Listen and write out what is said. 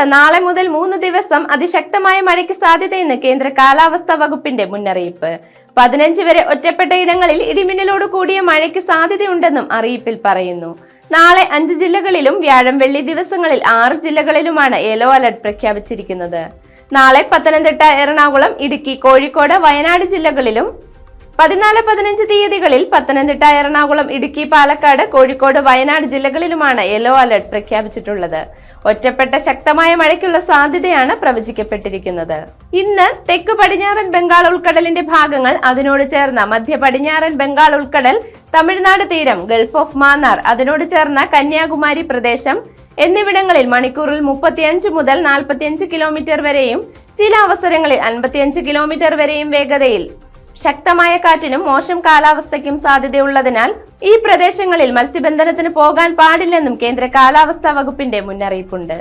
സംസ്ഥാനത്ത് നാളെ മുതൽ 3 ദിവസം അതിശക്തമായ മഴയ്ക്ക് സാധ്യതയെന്ന് കേന്ദ്ര കാലാവസ്ഥാ വകുപ്പിന്റെ മുന്നറിയിപ്പ്. 15 വരെ ഒറ്റപ്പെട്ട ഇടങ്ങളിൽ ഇടിമിന്നലോട് കൂടിയ മഴയ്ക്ക് സാധ്യതയുണ്ടെന്നും അറിയിപ്പിൽ പറയുന്നു. നാളെ 5 ജില്ലകളിലും വ്യാഴം വെള്ളി ദിവസങ്ങളിൽ 6 ജില്ലകളിലുമാണ് യെല്ലോ അലർട്ട് പ്രഖ്യാപിച്ചിരിക്കുന്നത്. നാളെ പത്തനംതിട്ട, എറണാകുളം, ഇടുക്കി, കോഴിക്കോട്, വയനാട് ജില്ലകളിലും 14, 15 തീയതികളിൽ പത്തനംതിട്ട, എറണാകുളം, ഇടുക്കി, പാലക്കാട്, കോഴിക്കോട്, വയനാട് ജില്ലകളിലുമാണ് യെല്ലോ അലർട്ട് പ്രഖ്യാപിച്ചിട്ടുള്ളത്. ഒറ്റപ്പെട്ട ശക്തമായ മഴയ്ക്കുള്ള സാധ്യതയാണ് പ്രവചിക്കപ്പെട്ടിരിക്കുന്നത്. ഇന്ന് തെക്ക് പടിഞ്ഞാറൻ ബംഗാൾ ഉൾക്കടലിന്റെ ഭാഗങ്ങൾ, അതിനോട് ചേർന്ന മധ്യ പടിഞ്ഞാറൻ ബംഗാൾ ഉൾക്കടൽ, തമിഴ്നാട് തീരം, ഗൾഫ് ഓഫ് മാന്നാർ, അതിനോട് ചേർന്ന കന്യാകുമാരി പ്രദേശം എന്നിവിടങ്ങളിൽ മണിക്കൂറിൽ 35 മുതൽ 45 കിലോമീറ്റർ വരെയും ചില അവസരങ്ങളിൽ 55 കിലോമീറ്റർ വരെയും വേഗതയിൽ ശക്തമായ കാറ്റിനും മോശം കാലാവസ്ഥയ്ക്കും സാധ്യതയുള്ളതിനാൽ ഈ പ്രദേശങ്ങളിൽ മത്സ്യബന്ധനത്തിന് പോകാൻ പാടില്ലെന്നും കേന്ദ്ര കാലാവസ്ഥാ വകുപ്പിന്റെ മുന്നറിയിപ്പുണ്ട്.